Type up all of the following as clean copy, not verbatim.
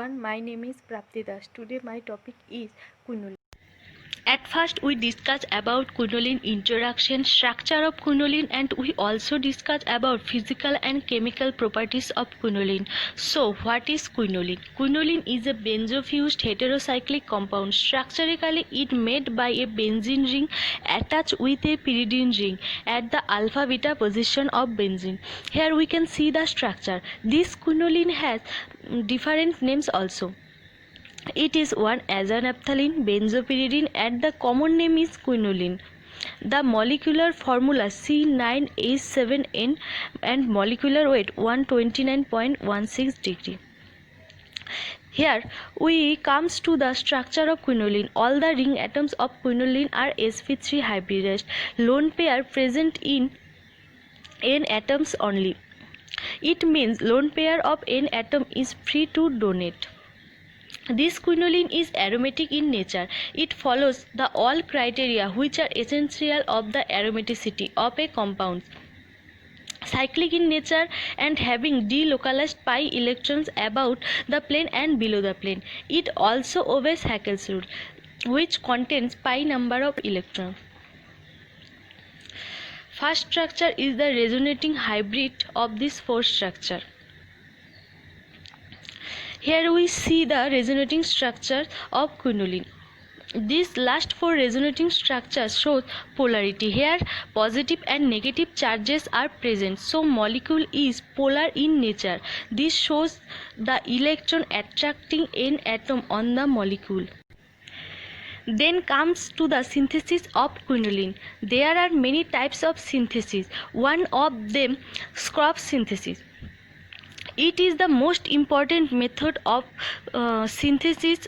everyone, my name is Prapti Das. Today my topic is quinolin. At first we discussed about quinolin introduction, structure of quinolin, and we also discussed about physical and chemical properties of quinolin. So what is quinolin? Quinolin is a benzo-fused heterocyclic compound. Structurally it made by a benzene ring attached with a pyridine ring at the alpha beta position of benzene. Here we can see the structure. This quinolin has different names also. It is one azanaphthalene benzopyridine and the common name is quinolin. The molecular formula C9H7N and molecular weight 129.16 degree. Here we comes to the structure of quinolin. All the ring atoms of quinolin are sp3 hybridized. Lone pair present in N atoms only. It means lone pair of N atom is free to donate. This quinolin is aromatic in nature. It follows the all criteria which are essential of the aromaticity of a compound. Cyclic in nature and having delocalized pi electrons about the plane and below the plane. It also obeys Haeckel's rule, which contains pi number of electrons. First structure is the resonating hybrid of this fourth structure. Here we see the resonating structure of quinolin. These last four resonating structures show polarity. Here positive and negative charges are present, so molecule is polar in nature. This shows the electron attracting N atom on the molecule. Then comes to the synthesis of quinolin. There are many types of synthesis. One of them Scrap synthesis. It is the most important method of synthesis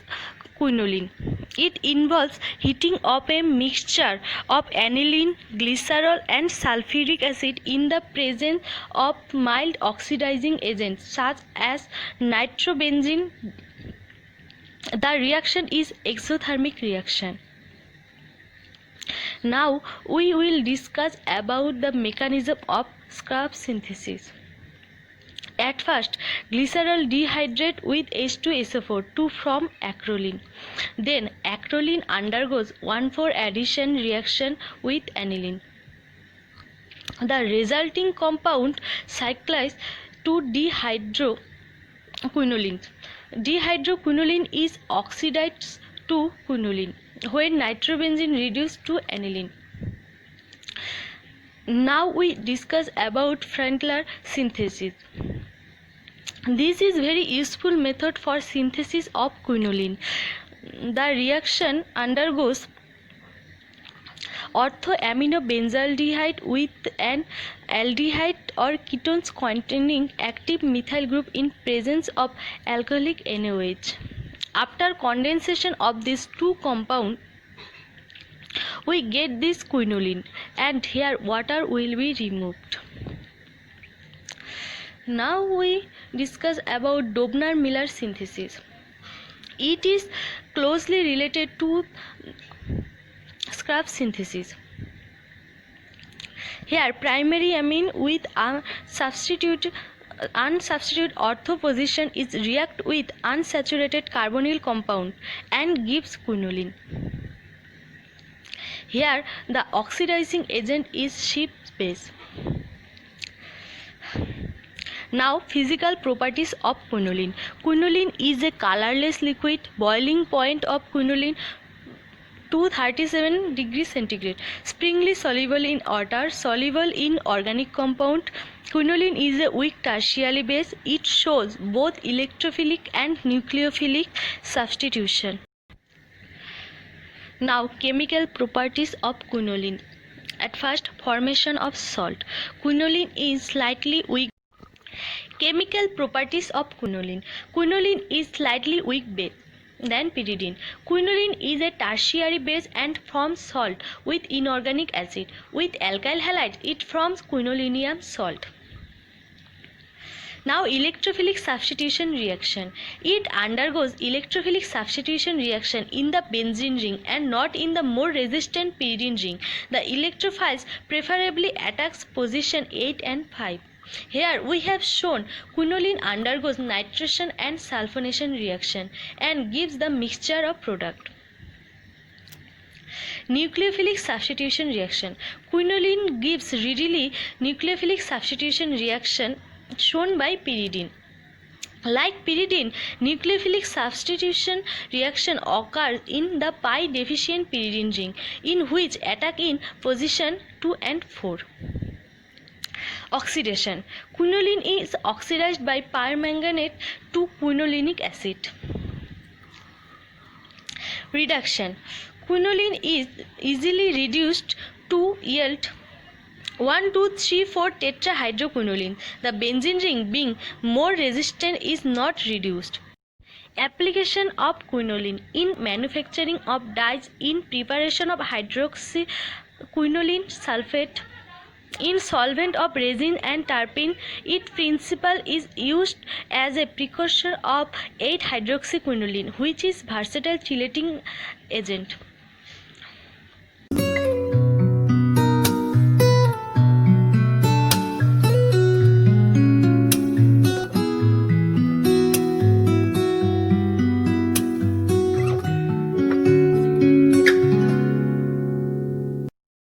quinolin. It involves heating of a mixture of aniline, glycerol and sulfuric acid in the presence of mild oxidizing agents such as nitrobenzene. The reaction is exothermic reaction. Now we will discuss about the mechanism of scrap synthesis. At first, glycerol dehydrate with H2SO4 to form acrolein. Then acrolein undergoes 1,4 addition reaction with aniline. The resulting compound cyclize to dihydroquinolin. Dihydroquinolin is oxidized to quinolin when nitrobenzene reduced to aniline. Now we discuss about Frontler synthesis. This is very useful method for synthesis of quinolin. The reaction undergoes orthoaminobenzaldehyde with an aldehyde or ketones containing active methyl group in presence of alcoholic NaOH. After condensation of these two compounds, we get this quinolin, and here water will be removed. Now we discuss about Dobner-Miller synthesis. It is closely related to scrap synthesis. Here primary amine with unsubstituted ortho position is react with unsaturated carbonyl compound and gives quinolin. Here the oxidizing agent is Schiff base. Now physical properties of quinolin. Quinolin is a colorless liquid. Boiling point of quinolin 237 degrees centigrade. Springly soluble in water, soluble in organic compound. Quinolin is a weak tertiary base. It shows both electrophilic and nucleophilic substitution. Now chemical properties of quinolin. At first, formation of salt. Quinolin is slightly weak. Chemical properties of quinolin. Quinolin is slightly weak base than pyridine. Quinolin is a tertiary base and forms salt with inorganic acid. With alkyl halides, it forms quinolinium salt. Now electrophilic substitution reaction. It undergoes electrophilic substitution reaction in the benzene ring and not in the more resistant pyridine ring. The electrophiles preferably attacks position 8 and 5. Here we have shown quinoline undergoes nitration and sulfonation reaction and gives the mixture of product. Nucleophilic substitution reaction. Quinoline gives readily nucleophilic substitution reaction shown by pyridine. Like pyridine, nucleophilic substitution reaction occurs in the pi deficient pyridine ring, in which attack in position 2 and 4. Oxidation. Quinoline is oxidized by permanganate to quinolinic acid. Reduction. Quinoline is easily reduced to yield 1,2,3,4 tetrahydroquinoline. The benzene ring being more resistant is not reduced. Application of quinoline in manufacturing of dyes, in preparation of hydroxyquinoline sulfate, in solvent of resin and terpene. Its principle is used as a precursor of 8-hydroxyquinoline, which is versatile chelating agent.